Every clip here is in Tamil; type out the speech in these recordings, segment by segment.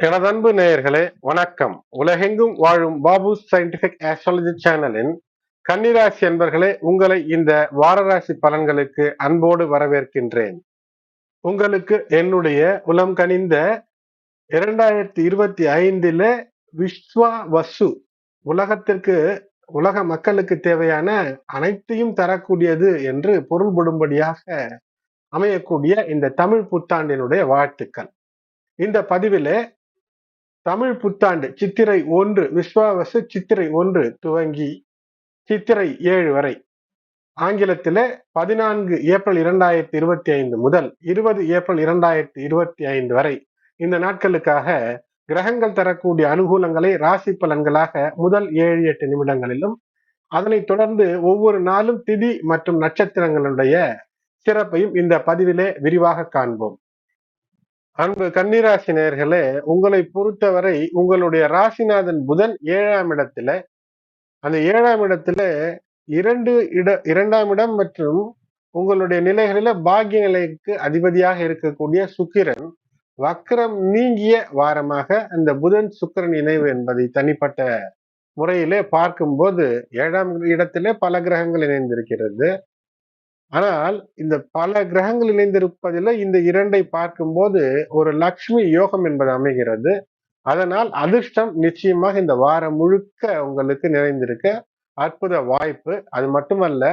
எனது அன்பு நேயர்களே வணக்கம். உலகெங்கும் வாழும் பாபு சயின்டிபிக் ஆஸ்ட்ராலஜி சேனலின் கன்னிராசி என்பர்களே, உங்களை இந்த வாரராசி பலன்களுக்கு அன்போடு வரவேற்கின்றேன். உங்களுக்கு என்னுடைய உளம் கனிந்த 2025 விஸ்வா வசு உலகத்திற்கு உலக மக்களுக்கு தேவையான அனைத்தையும் தரக்கூடியது என்று பொருள்படும்படியாக அமையக்கூடிய இந்த தமிழ் புத்தாண்டினுடைய வாழ்த்துக்கள். இந்த பதிவிலே தமிழ் புத்தாண்டு சித்திரை 1 விஸ்வாவசு சித்திரை 1 துவங்கி சித்திரை 7 வரை, ஆங்கிலத்திலே 14 ஏப்ரல் 2025 முதல் 20 ஏப்ரல் 2025 வரை இந்த நாட்களுக்காக கிரகங்கள் தரக்கூடிய அனுகூலங்களை ராசி பலன்களாக முதல் 7-8 நிமிடங்களிலும், அதனைத் தொடர்ந்து ஒவ்வொரு நாளும் திதி மற்றும் நட்சத்திரங்களுடைய சிறப்பையும் இந்த பதிவிலே விரிவாக காண்போம். அன்பு கன்னிராசி நேயர்களே, உங்களை பொறுத்தவரை உங்களுடைய ராசிநாதன் புதன் 7ஆம் இடத்துல, அந்த 7ஆம் இடத்துல இரண்டாம் இடம் மற்றும் உங்களுடைய நிலைகளில பாக்கிய நிலைக்கு அதிபதியாக இருக்கக்கூடிய சுக்கிரன் வக்ரம் நீங்கிய வாரமாக அந்த புதன் சுக்கிரன் இணைவு என்பதை தனிப்பட்ட முறையிலே பார்க்கும்போது 7ஆம் இடத்திலே பல கிரகங்கள் இணைந்திருக்கிறது. ஆனால் இந்த பல கிரகங்கள் இணைந்திருப்பதில் இந்த இரண்டை பார்க்கும்போது ஒரு லக்ஷ்மி யோகம் என்பது அமைகிறது. அதனால் அதிர்ஷ்டம் நிச்சயமாக இந்த வாரம் முழுக்க உங்களுக்கு நிறைந்திருக்க அற்புத வாய்ப்பு. அது மட்டுமல்ல,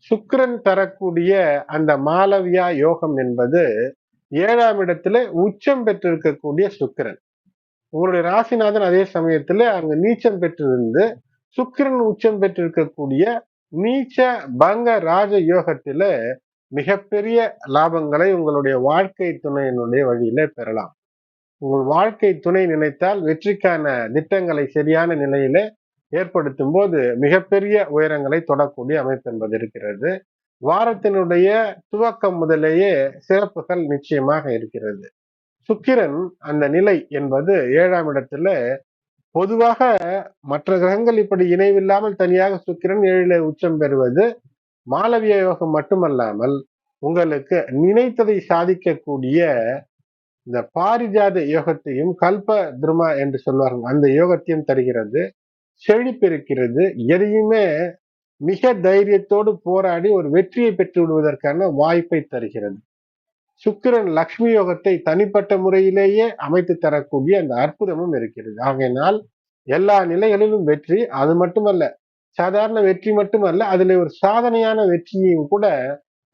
சுக்கிரன் தரக்கூடிய அந்த மாலவியா யோகம் என்பது 7ஆம் இடத்துல உச்சம் பெற்றிருக்கக்கூடிய சுக்கிரன், உங்களுடைய ராசிநாதன் அதே சமயத்துல அங்கு நீச்சம் பெற்றிருந்து சுக்கிரன் உச்சம் பெற்றிருக்கக்கூடிய நீச்ச பங்க ராஜ யோகத்தில மிகப்பெரிய லாபங்களை உங்களுடைய வாழ்க்கை துணையினுடைய வழியில பெறலாம். உங்கள் வாழ்க்கை துணை நினைத்தால் வெற்றிக்கான திட்டங்களை சரியான நிலையில ஏற்படுத்தும் போது மிகப்பெரிய உயரங்களை தொடக்கூடிய அமைப்பு என்பது இருக்கிறது. வாரத்தினுடைய துவக்கம் முதலேயே சிறப்புகள் நிச்சயமாக இருக்கிறது. சுக்கிரன் அந்த நிலை என்பது 7ஆம் இடத்துல, பொதுவாக மற்ற கிரகங்கள் இப்படி இணைவில்லாமல் தனியாக சுக்கிரன் 7ல உச்சம் பெறுவது மாலவிய யோகம் மட்டுமல்லாமல், உங்களுக்கு நினைத்ததை சாதிக்கக்கூடிய இந்த பாரிஜாத யோகத்தையும் கல்ப துருமா என்று சொல்வார்கள் அந்த யோகத்தையும் தருகிறது. செழிப்பிருக்கிறது. எதையுமே மிக தைரியத்தோடு போராடி ஒரு வெற்றியை பெற்று விடுவதற்கான வாய்ப்பை தருகிறது. சுக்கிரன் லக்ஷ்மி யோகத்தை தனிப்பட்ட முறையிலேயே அமைத்து தரக்கூடிய அந்த அற்புதமும் இருக்கிறது. ஆகையினால் எல்லா நிலைகளிலும் வெற்றி. அது மட்டுமல்ல, சாதாரண வெற்றி மட்டுமல்ல, அதுல ஒரு சாதனையான வெற்றியையும் கூட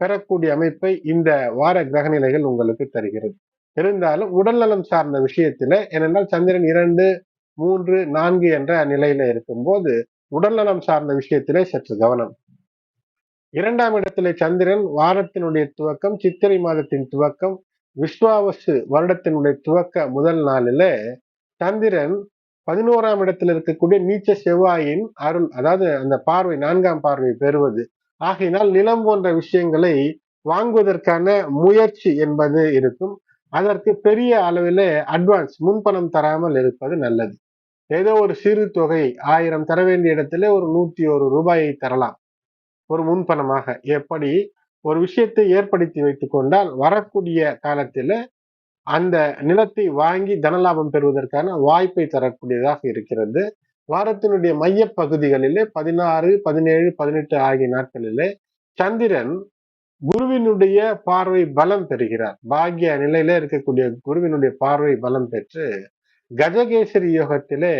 பெறக்கூடிய அமைப்பை இந்த வார கிரக நிலைகள் உங்களுக்கு தருகிறது. இருந்தாலும் உடல் நலம் சார்ந்த விஷயத்துல, ஏனென்றால் சந்திரன் 2, 3, 4 என்ற நிலையில இருக்கும்போது உடல் நலம் சார்ந்த விஷயத்திலே சற்று கவனம். 2ஆம் இடத்திலே சந்திரன் வாரத்தினுடைய துவக்கம், சித்திரை மாதத்தின் துவக்கம், விஸ்வாவசு வருடத்தினுடைய துவக்க முதல் நாளில சந்திரன் 11ஆம் இடத்தில் இருக்கக்கூடிய நீச்ச செவ்வாயின் அருள், அதாவது அந்த பார்வை 4ஆம் பார்வை பெறுவது. ஆகையினால் நிலம் போன்ற விஷயங்களை வாங்குவதற்கான முயற்சி என்பது இருக்கும். அதற்கு பெரிய அளவிலே அட்வான்ஸ் முன்பணம் தராமல் இருப்பது நல்லது. ஏதோ ஒரு சிறு தொகை 1000 தர வேண்டிய இடத்துல ஒரு 101 ரூபாயை தரலாம் ஒரு முன்பணமாக. எப்படி ஒரு விஷயத்தை ஏற்படுத்தி வைத்துக் கொண்டால் வரக்கூடிய காலத்துல அந்த நிலத்தை வாங்கி தனலாபம் பெறுவதற்கான வாய்ப்பை தரக்கூடியதாக இருக்கிறது. வாரத்தினுடைய மைய பகுதிகளிலே 16, 17, 18 ஆகிய நாட்களிலே சந்திரன் குருவினுடைய பார்வை பலம் பெறுகிறார். பாக்கிய நிலையில இருக்கக்கூடிய குருவினுடைய பார்வை பலம் பெற்று கஜகேசரி யோகத்திலே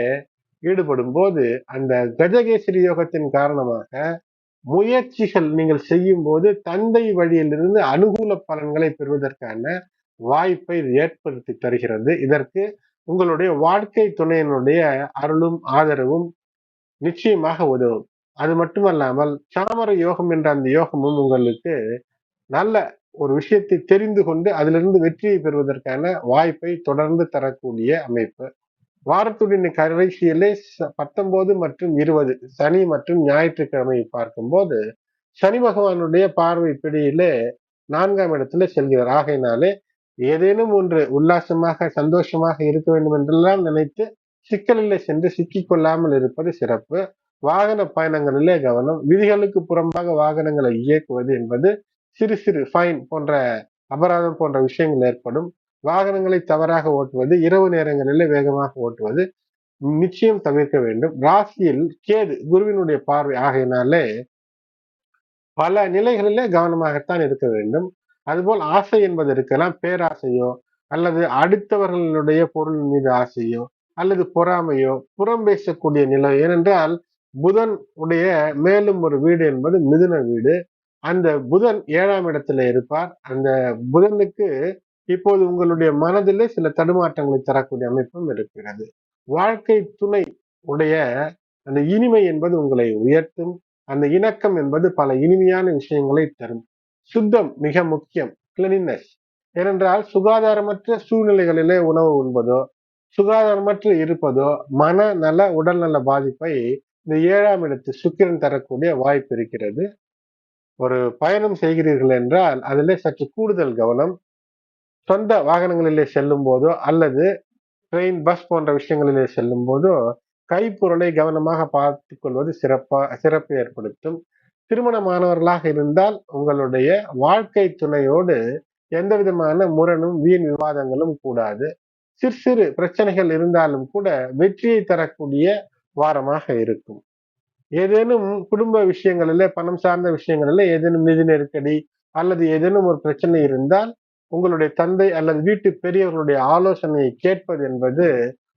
ஈடுபடும் போது, அந்த கஜகேசரி யோகத்தின் காரணமாக முயற்சிகள் நீங்கள் செய்யும் போது தந்தை வழியிலிருந்து அனுகூல பலன்களை பெறுவதற்கான வாய்ப்பை ஏற்படுத்தி தருகிறது. இதற்கு உங்களுடைய வாழ்க்கை துணையினுடைய அருளும் ஆதரவும் நிச்சயமாக உதவும். அது மட்டுமல்லாமல் சாமர யோகம் என்ற அந்த யோகமும் உங்களுக்கு நல்ல ஒரு விஷயத்தை தெரிந்து கொண்டு அதிலிருந்து வெற்றியை பெறுவதற்கான வாய்ப்பை தொடர்ந்து தரக்கூடிய அமைப்பு. வாரத்துடைய கடைசியிலே 19 மற்றும் 20 சனி மற்றும் ஞாயிற்றுக்கிழமையை பார்க்கும்போது சனி பகவானுடைய பார்வை பிடியிலே 4ஆம் இடத்துல செல்கிறார். ஆகையினாலே ஏதேனும் ஒன்று உல்லாசமாக சந்தோஷமாக இருக்க வேண்டும் என்றெல்லாம் நினைத்து சிக்கலிலே சென்று சிக்கிக் கொள்ளாமல் இருப்பது சிறப்பு. வாகன பயணங்களிலே கவனம். விதிகளுக்கு புறம்பாக வாகனங்களை இயக்குவது என்பது சிறு சிறு ஃபைன் போன்ற அபராதம் போன்ற விஷயங்கள் ஏற்படும். வாகனங்களை தவறாக ஓட்டுவது, இரவு நேரங்களிலே வேகமாக ஓட்டுவது நிச்சயம் தவிர்க்க வேண்டும். ராசியில் கேது குருவினுடைய பார்வை ஆகையினாலே பல நிலைகளிலே கவனமாகத்தான் இருக்க வேண்டும். அதுபோல் ஆசை என்பது இருக்கலாம், பேராசையோ அல்லது அடுத்தவர்களுடைய பொருள் மீது ஆசையோ அல்லது பொறாமையோ, புறம் பேசக்கூடிய நிலை. ஏனென்றால் புதன் உடைய மேலும் ஒரு வீடு என்பது மிதுன வீடு. அந்த புதன் 7ஆம் இடத்துல இருப்பார். அந்த புதனுக்கு இப்போது உங்களுடைய மனதிலே சில தடுமாற்றங்களை தரக்கூடிய அமைப்பும் இருக்கிறது. வாழ்க்கை துணை உடைய அந்த இனிமை என்பது உங்களை உயர்த்தும். அந்த இணக்கம் என்பது பல இனிமையான விஷயங்களை தரும். சுத்தம் மிக முக்கியம், கிளீனினஸ். ஏனென்றால் சுகாதாரமற்ற சூழ்நிலைகளிலே உணவு உண்பதோ, சுகாதாரமற்று இருப்பதோ மனநல உடல்நல பாதிப்பை இந்த 7ஆம் இடத்து சுக்கிரன் தரக்கூடிய வாய்ப்பு இருக்கிறது. ஒரு பயணம் செய்கிறீர்கள் என்றால் அதிலே சற்று கூடுதல் கவனம். சொந்த வாகனங்களிலே செல்லும் போதோ அல்லது ட்ரெயின், பஸ் போன்ற விஷயங்களிலே செல்லும் போதோ கைப்பொருளை கவனமாக பார்த்துக் கொள்வது சிறப்பு ஏற்படுத்தும். திருமணமானவர்களாக இருந்தால் உங்களுடைய வாழ்க்கை துணையோடு எந்த விதமான முரணும் வீண் விவாதங்களும் கூடாது. சிறு சிறு பிரச்சனைகள் இருந்தாலும் கூட வெற்றியை தரக்கூடிய வாரமாக இருக்கும். ஏதேனும் குடும்ப விஷயங்களிலே, பணம் சார்ந்த விஷயங்களிலே ஏதேனும் நிதி நெருக்கடி அல்லது ஏதேனும் ஒரு பிரச்சனை இருந்தால் உங்களுடைய தந்தை அல்லது வீட்டு பெரியவர்களுடைய ஆலோசனையை கேட்பது என்பது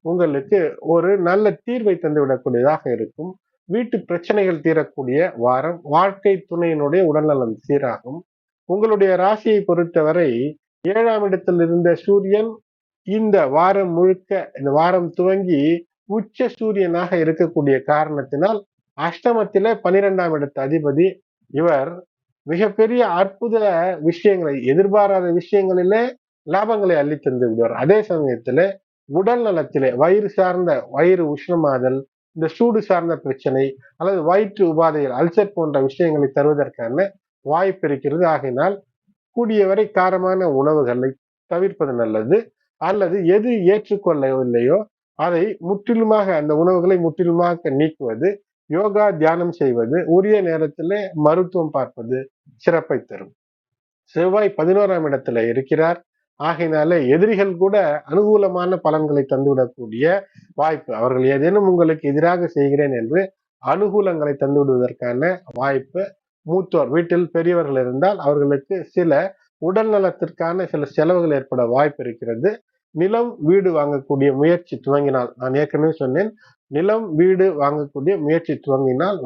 உங்களுக்கு ஒரு நல்ல தீர்வை தந்துவிடக்கூடியதாக இருக்கும். வீட்டு பிரச்சனைகள் தீரக்கூடிய வாரம். வாழ்க்கை துணையினுடைய உடல்நலம் சீராகும். உங்களுடைய ராசியை பொறுத்தவரை 7ஆம் இடத்தில் இருந்த சூரியன் இந்த வாரம் முழுக்க, இந்த வாரம் துவங்கி உச்ச சூரியனாக இருக்கக்கூடிய காரணத்தினால் அஷ்டமத்திலே 12ஆம் இடத்து அதிபதி. இவர் மிகப்பெரிய அற்புத விஷயங்களை, எதிர்பாராத விஷயங்களிலே லாபங்களை அள்ளி தந்து விடுவார். அதே சமயத்துல உடல் நலத்திலே வயிறு உஷ்ணமாதல், இந்த சூடு சார்ந்த பிரச்சனை அல்லது வயிற்று உபாதைகள், அல்சர் போன்ற விஷயங்களை தருவதற்கான வாய்ப்பு இருக்கிறது. ஆகையினால் கூடியவரை காரமான உணவுகளை தவிர்ப்பது நல்லது. அல்லது எது ஏற்றுக்கொள்ளவில்லையோ அதை முற்றிலுமாக, அந்த உணவுகளை முற்றிலுமாக நீக்குவது, யோகா, தியானம் செய்வது, உரிய நேரத்திலே மருத்துவம் பார்ப்பது சிறப்பை தரும். செவ்வாய் 11ஆம் இடத்துல இருக்கிறார். ஆகையினாலே எதிரிகள் கூட அனுகூலமான பலன்களை தந்துவிடக்கூடிய வாய்ப்பு. அவர்கள் ஏதேனும் உங்களுக்கு எதிராக செய்கிறேன் என்று அனுகூலங்களை தந்துவிடுவதற்கான வாய்ப்பு. மூத்தோர் வீட்டில் பெரியவர்கள் இருந்தால் அவர்களுக்கு சில உடல் நலத்திற்கான சில செலவுகள் ஏற்பட வாய்ப்பு இருக்கிறது. நிலம், வீடு வாங்கக்கூடிய முயற்சி துவங்கினால், நான் ஏற்கனவே சொன்னேன், நிலம், வீடு வாங்கக்கூடிய முயற்சி துவங்கினால்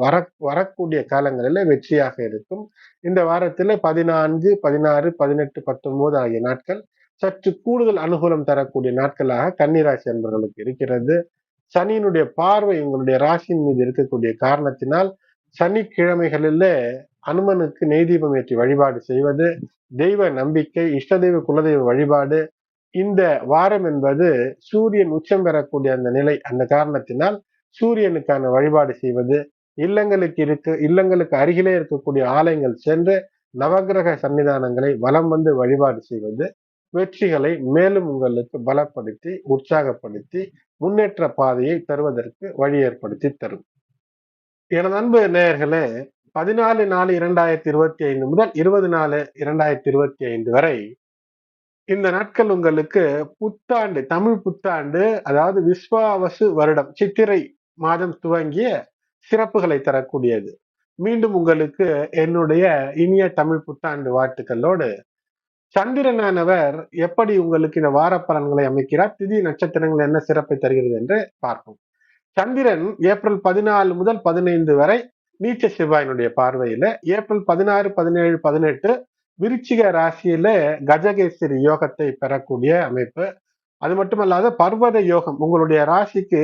வரக்கூடிய காலங்களில் வெற்றியாக இருக்கும். இந்த வாரத்தில் 14, 16, 18, 19 ஆகிய நாட்கள் சற்று கூடுதல் அனுகூலம் தரக்கூடிய நாட்களாக கன்னிராசி என்பவர்களுக்கு இருக்கிறது. சனியினுடைய பார்வை உங்களுடைய ராசியின் மீது இருக்கக்கூடிய காரணத்தினால் சனிக்கிழமைகளிலே அனுமனுக்கு நெய் தீபம் ஏற்றி வழிபாடு செய்வது, தெய்வ நம்பிக்கை, இஷ்ட தெய்வ குலதெய்வ வழிபாடு. இந்த வாரம் என்பது சூரியன் உச்சம் பெறக்கூடிய அந்த நிலை, அந்த காரணத்தினால் சூரியனுக்கான வழிபாடு செய்வது, இல்லங்களுக்கு அருகிலே இருக்கக்கூடிய ஆலயங்கள் சென்று நவகிரக சன்னிதானங்களை வலம் வந்து வழிபாடு செய்வது வெற்றிகளை மேலும் உங்களுக்கு பலப்படுத்தி, உற்சாகப்படுத்தி, முன்னேற்ற பாதையை தருவதற்கு வழி ஏற்படுத்தி தரும். எனது அன்பு நேயர்களே, 14/4/2025 முதல் 20/4/2025 வரை இந்த நாட்கள் உங்களுக்கு புத்தாண்டு, தமிழ் புத்தாண்டு, அதாவது விஸ்வாவசு வருடம், சித்திரை மாதம் துவங்கிய சிறப்புகளை தரக்கூடியது. மீண்டும் உங்களுக்கு என்னுடைய இனிய தமிழ் புத்தாண்டு வாழ்த்துக்களோடு, சந்திரனானவர் எப்படி உங்களுக்கு இந்த வார பலன்களை அமைக்கிறார், திதி நட்சத்திரங்கள் என்ன சிறப்பை தருகிறது என்று பார்ப்போம். சந்திரன் ஏப்ரல் 14 முதல் 15 வரை நீச்ச செவ்வாயினுடைய பார்வையில, ஏப்ரல் 16, 17, 18 விருச்சிக ராசியில கஜகேசரி யோகத்தை பெறக்கூடிய அமைப்பு. அது மட்டுமல்லாத பர்வத யோகம் உங்களுடைய ராசிக்கு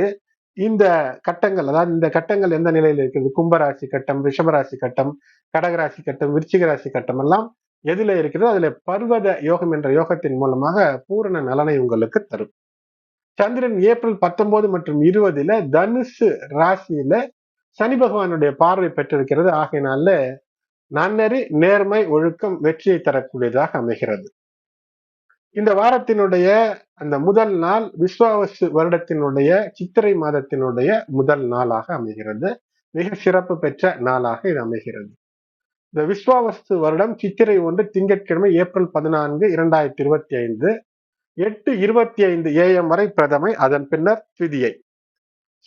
இந்த கட்டங்கள், அதாவது இந்த கட்டங்கள் எந்த நிலையில் இருக்கிறது, கும்பராசி கட்டம், ரிஷபராசி கட்டம், கடகராசி கட்டம், விருச்சிக ராசி கட்டம் எல்லாம் எதுல இருக்கிறதோ அதுல பர்வத யோகம் என்ற யோகத்தின் மூலமாக பூரண நலனை உங்களுக்கு தரும். சந்திரன் ஏப்ரல் 19 மற்றும் 20 தனுசு ராசியில சனி பகவானுடைய பார்வை பெற்றிருக்கிறது. ஆகையினால நன்னெறி, நேர்மை, ஒழுக்கம் வெற்றியை தரக்கூடியதாக அமைகிறது. இந்த வாரத்தினுடைய அந்த முதல் நாள் விஸ்வாவசு வருடத்தினுடைய சித்திரை மாதத்தினுடைய முதல் நாளாக அமைகிறது. மிக சிறப்பு பெற்ற நாளாக இது அமைகிறது. இந்த விஸ்வாவசு வருடம் சித்திரை 1 திங்கட்கிழமை ஏப்ரல் 14, 2025 8:25 AM வரை பிரதமை, அதன் பின்னர் திதியை.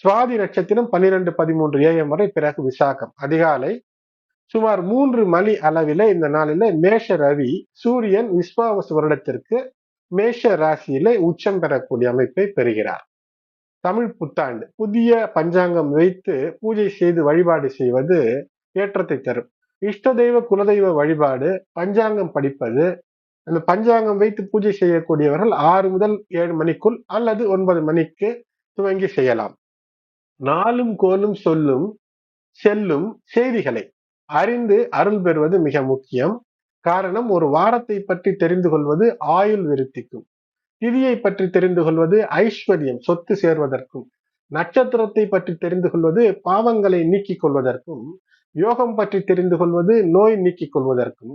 சுவாதி நட்சத்திரம் 12:13 AM வரை, பிறகு விசாகம். அதிகாலை சுமார் 3 மணி அளவிலே இந்த நாளிலே மேஷ ரவி சூரியன் விஸ்வாவசு வருடத்திற்கு மேஷ ராசியிலே உச்சம் பெறக்கூடிய அமைப்பை பெறுகிறார். தமிழ் புத்தாண்டு புதிய பஞ்சாங்கம் வைத்து பூஜை செய்து வழிபாடு செய்வது ஏற்றத்தை தரும். இஷ்ட தெய்வ குலதெய்வ வழிபாடு, பஞ்சாங்கம் படிப்பது, அந்த பஞ்சாங்கம் வைத்து பூஜை செய்யக்கூடியவர்கள் 6 முதல் 7 மணிக்குள் அல்லது 9 மணிக்கு துவங்கி செய்யலாம். நாளும் கோலும் சொல்லும் செல்லும் செய்திகளை அறிந்து அருள் பெறுவது மிக முக்கியம். காரணம், ஒரு வாரத்தை பற்றி தெரிந்து கொள்வது ஆயுள் விருத்திக்கும், திதியை பற்றி தெரிந்து கொள்வது ஐஸ்வர்யம் சொத்து சேர்வதற்கும், நட்சத்திரத்தை பற்றி தெரிந்து கொள்வது பாவங்களை நீக்கிக் கொள்வதற்கும், யோகம் பற்றி தெரிந்து கொள்வது நோய் நீக்கிக் கொள்வதற்கும்,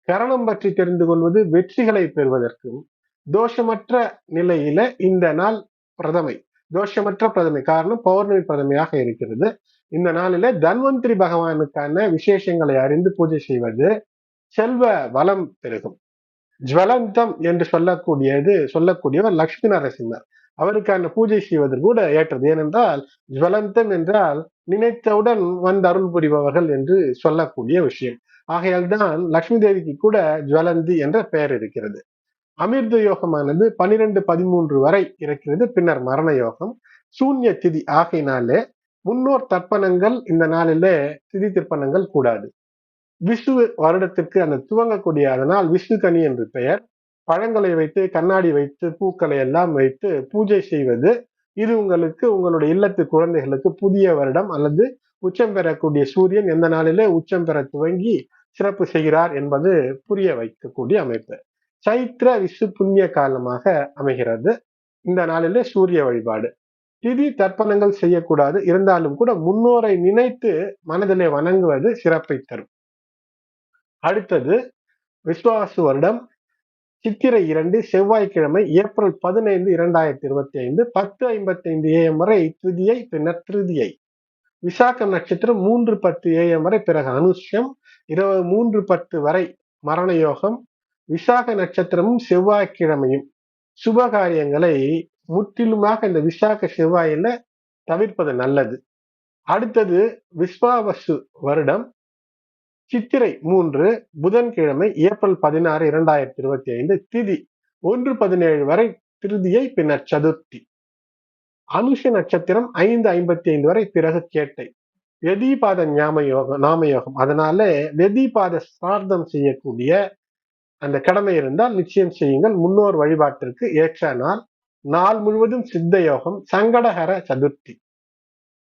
கரணம் பற்றி தெரிந்து கொள்வது வெற்றிகளை பெறுவதற்கும், தோஷமற்ற நிலையில இந்த நாள் பிரதமை, தோஷமற்ற பிரதமை, காரணம் பௌர்ணமி பிரதமையாக இருக்கிறது. இந்த நாளில தன்வந்திரி பகவானுக்கான விசேஷங்களை அறிந்து பூஜை செய்வது செல்வ வளம் பெருகும். ஜுவலந்தம் என்று சொல்லக்கூடியவர் லட்சுமி நரசிம்மர், அவருக்கான பூஜை செய்வது கூட ஏற்றது. ஏனென்றால் ஜுவலந்தம் என்றால் நினைத்தவுடன் வந்து அருள் புரிபவர்கள் என்று சொல்லக்கூடிய விஷயம். ஆகையால் தான் லட்சுமி தேவிக்கு கூட ஜுவலந்தி என்ற பெயர் இருக்கிறது. அமிர்த யோகமானது 12-13 வரை இருக்கிறது, பின்னர் மரண யோகம். சூன்ய திதி ஆகையினாலே முன்னோர் தர்ப்பணங்கள் இந்த நாளிலே திதி திருப்பணங்கள் கூடாது. விஷ்ணு வருடத்திற்கு அந்த துவங்கக்கூடிய அதனால் விஷ்ணு கனி என்று பெயர். பழங்களை வைத்து, கண்ணாடி வைத்து, பூக்களை எல்லாம் வைத்து பூஜை செய்வது, இது உங்களுக்கு உங்களுடைய இல்லத்து குழந்தைகளுக்கு புதிய வருடம் அல்லது உச்சம் பெறக்கூடிய சூரியன் எந்த நாளிலே உச்சம் பெற துவங்கி சிறப்பு செய்கிறார் என்பது புரிய வைக்கக்கூடிய அமைப்பு. சைத்திர விசு புண்ணிய காலமாக அமைகிறது. இந்த நாளிலே சூரிய வழிபாடு. திதி தர்ப்பணங்கள் செய்யக்கூடாது, இருந்தாலும் கூட முன்னோரை நினைத்து மனதிலே வணங்குவது சிறப்பை தரும். அடுத்தது விஸ்வாசு வருடம் சித்திரை 2 செவ்வாய்க்கிழமை ஏப்ரல் 15, 2025 10:55 AM வரை துதியை, பின்னர் திருதியை. விசாகம் நட்சத்திரம் 3:10 AM வரை, பிறகு அனுஷ்யம் இரவு 3:10 வரை மரண யோகம். விசாக நட்சத்திரமும் செவ்வாய்க்கிழமையும் சுப காரியங்களை முற்றிலுமாக இந்த விசாக செவ்வாயில தவிர்ப்பது நல்லது. அடுத்தது விஸ்வாவசு வருடம் சித்திரை 3 புதன்கிழமை ஏப்ரல் 16, 2025 திதி 1:17 வரை திருதியை, பின்னர் சதுர்த்தி. அனுஷ நட்சத்திரம் 5:55 வரை, பிறகு கேட்டை. வெதிபாத நாமயோகம், அதனால வெதிபாத சிரார்த்தம் செய்யக்கூடிய அந்த கடமை இருந்தால் நிச்சயம் செய்யுங்கள். முன்னோர் வழிபாட்டிற்கு ஏற்ற நாள். நாள் முழுவதும் சித்த யோகம். சங்கடஹர சதுர்த்தி,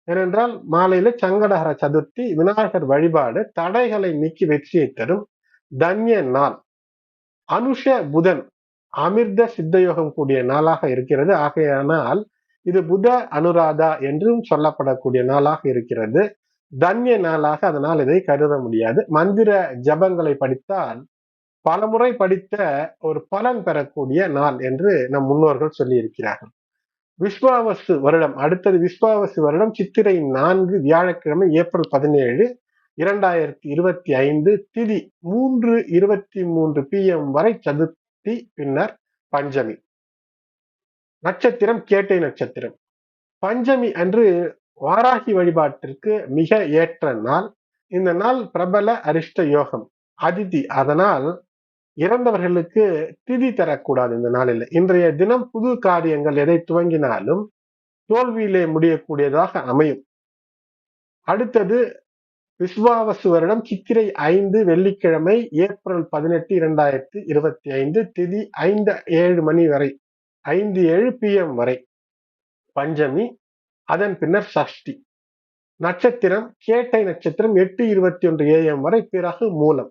ஏனென்றால் மாலையில சங்கடஹர சதுர்த்தி, விநாயகர் வழிபாடு தடைகளை நீக்கி வெற்றியை தரும் தன்ய நாள். அனுஷ புதன் அமிர்த சித்த யோகம் கூடிய நாளாக இருக்கிறது. ஆகையானால் இது புத அனுராதா என்றும் சொல்லப்படக்கூடிய நாளாக இருக்கிறது. தன்ய நாளாக அதனால் இதை கருத முடியாது. மந்திர ஜபங்களை படித்தால் பலமுறை படித்த ஒரு பலன் பெறக்கூடிய நாள் என்று நம் முன்னோர்கள் சொல்லி இருக்கிறார்கள். விஸ்வாவசு வருடம் அடுத்தது விஸ்வாவசு வருடம் சித்திரை 4 வியாழக்கிழமை ஏப்ரல் 17, 2025 திதி 3:23 PM வரை சதுர்த்தி, பின்னர் பஞ்சமி. நட்சத்திரம் கேட்டை நட்சத்திரம். பஞ்சமி அன்று வாராகி வழிபாட்டிற்கு மிக ஏற்ற நாள். இந்த நாள் பிரபல அரிஷ்ட யோகம் அதிதி, அதனால் இறந்தவர்களுக்கு திதி தரக்கூடாது இந்த நாளில். இன்றைய தினம் புது காரியங்கள் எதை துவங்கினாலும் தோல்வியிலே முடியக்கூடியதாக அமையும். அடுத்தது விஸ்வாவசு வருடம் சித்திரை 5 வெள்ளிக்கிழமை ஏப்ரல் 18, 2025 திதி 5:07 மணி வரை 5:07 PM வரை பஞ்சமி, அதன் பின்னர் சஷ்டி. நட்சத்திரம் கேட்டை நட்சத்திரம் 8:21 AM வரை, பிறகு மூலம்.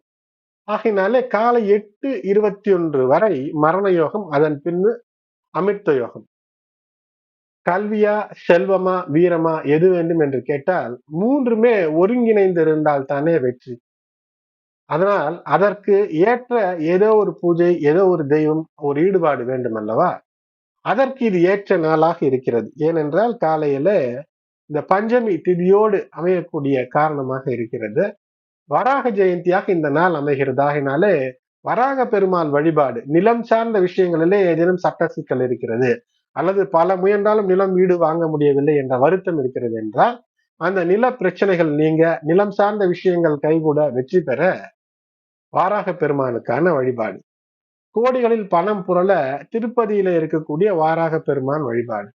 ஆகையினாலே காலை 8:21 வரை மரண யோகம், அதன் பின்னு அமிர்த யோகம். கல்வியா, செல்வமா, வீரமா, எது வேண்டும் என்று கேட்டால் மூன்றுமே ஒருங்கிணைந்திருந்தால் தானே வெற்றி. அதனால் அதற்கு ஏற்ற ஏதோ ஒரு பூஜை, ஏதோ ஒரு தெய்வம், ஒரு ஈடுபாடு வேண்டும் அல்லவா? அதற்கு இது ஏற்ற நாளாக இருக்கிறது. ஏனென்றால் காலையில இந்த பஞ்சமி திதியோடு அமையக்கூடிய காரணமாக இருக்கிறது. வராக ஜெயந்தியாக இந்த நாள் அமைகிறது. ஆகினாலே வராக பெருமாள் வழிபாடு நிலம் சார்ந்த விஷயங்களிலே ஏதேனும் சட்ட சிக்கல் இருக்கிறது, அல்லது பல முயன்றாலும் நிலம் வீடு வாங்க முடியவில்லை என்ற வருத்தம் இருக்கிறது என்றால், அந்த நில பிரச்சனைகள் நீங்க, நிலம் சார்ந்த விஷயங்கள் கைகூட வெற்றி பெற வாராக பெருமானுக்கான வழிபாடு. கோடிகளில் பணம் புரள திருப்பதியில இருக்கக்கூடிய வாராக பெருமான் வழிபாடு.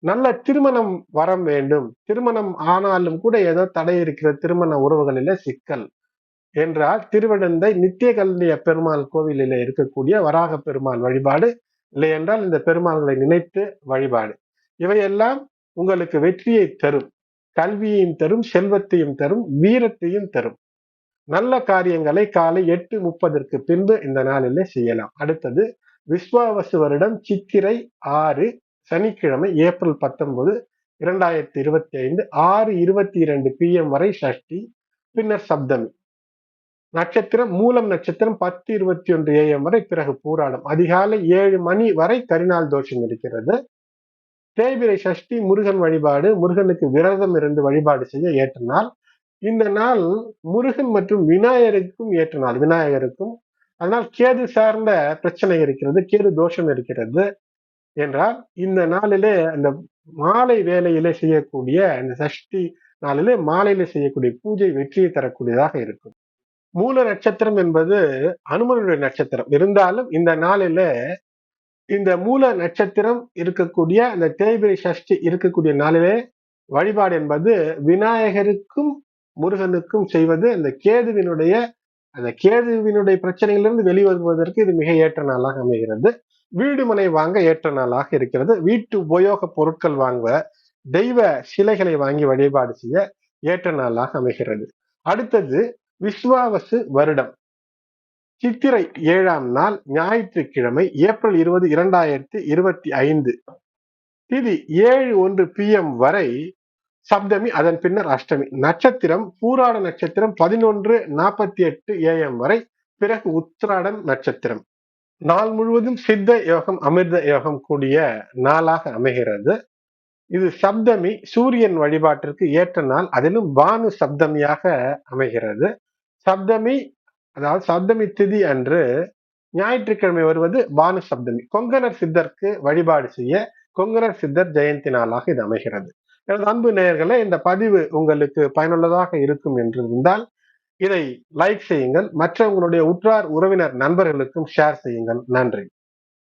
நல்ல திருமணம் வரம் வேண்டும், திருமணம் ஆனாலும் கூட ஏதோ தடை இருக்கிற திருமண உறவுகளில சிக்கல் என்றால் திருவிடந்தை நித்திய கல்விய பெருமாள் கோவிலில் இருக்கக்கூடிய வராக பெருமாள் வழிபாடு, இல்லை என்றால் இந்த பெருமாள்களை நினைத்து வழிபாடு. இவையெல்லாம் உங்களுக்கு வெற்றியை தரும், கல்வியையும் தரும், செல்வத்தையும் தரும், வீரத்தையும் தரும். நல்ல காரியங்களை காலை 8:30 பின்பு இந்த நாளிலே செய்யலாம். அடுத்தது விஸ்வாவசு வருடம் சித்திரை 6 சனிக்கிழமை ஏப்ரல் 19 2025 6:22 PM வரை சஷ்டி, பின்னர் சப்தமி. நட்சத்திரம் மூலம் நட்சத்திரம் 10:21 AM வரை, பிறகு பூராடம். அதிகாலை 7 மணி வரை கரிநாள் தோஷம் இருக்கிறது. தேய்பிரை சஷ்டி முருகன் வழிபாடு, முருகனுக்கு விரதம் இருந்து வழிபாடு செய்ய ஏற்ற நாள். இந்த நாள் முருகன் மற்றும் விநாயகருக்கும் ஏற்ற நாள், விநாயகருக்கும். அதனால் கேது சார்ந்த பிரச்சனை இருக்கிறது, கேது தோஷம் இருக்கிறது என்றால் இந்த நாளிலே அந்த மாலை வேலையிலே செய்யக்கூடிய அந்த சஷ்டி நாளிலே மாலையில செய்யக்கூடிய பூஜை வெற்றியை தரக்கூடியதாக இருக்கும். மூல நட்சத்திரம் என்பது அனுமனுடைய நட்சத்திரம் இருந்தாலும் இந்த நாளில இந்த மூல நட்சத்திரம் இருக்கக்கூடிய அந்த தேய்பிரை சஷ்டி இருக்கக்கூடிய நாளிலே வழிபாடு என்பது விநாயகருக்கும் முருகனுக்கும் செய்வது அந்த கேதுவினுடைய பிரச்சனைகளிலிருந்து வெளிவருவதற்கு இது மிக ஏற்ற நாளாக அமைகிறது. வீடு மனை வாங்க ஏற்ற நாளாக இருக்கிறது. வீட்டு உபயோக பொருட்கள் வாங்க, தெய்வ சிலைகளை வாங்கி வழிபாடு செய்ய ஏற்ற நாளாக அமைகிறது. அடுத்தது விஸ்வாவசு வருடம் சித்திரை 7ஆம் நாள் ஞாயிற்றுக்கிழமை ஏப்ரல் 20 2025 திதி 7:01 PM வரை சப்தமி, அதன் பின்னர் அஷ்டமி. நட்சத்திரம் பூராட நட்சத்திரம் 11:48 AM வரை, பிறகு உத்திராடம் நட்சத்திரம். நாள் முழுவதும் சித்த யோகம் அமிர்த யோகம் கூடிய நாளாக அமைகிறது. இது சப்தமி சூரியன் வழிபாட்டிற்கு ஏற்ற நாள், அதிலும் பானு சப்தமியாக அமைகிறது. சப்தமி அதாவது சப்தமி திதி அன்று ஞாயிற்றுக்கிழமை வருவது பானு சப்தமி. கொங்கணர் சித்தருக்கு வழிபாடு செய்ய கொங்கணர் சித்தர் ஜெயந்தி நாளாக இது அமைகிறது. எனது அன்பு நேயர்களே, இந்த பதிவு உங்களுக்கு பயனுள்ளதாக இருக்கும் என்று இருந்தால் இதை லைக் செய்யுங்கள், மற்ற உங்களுடைய உற்றார் உறவினர் நண்பர்களுக்கும் ஷேர் செய்யுங்கள். நன்றி.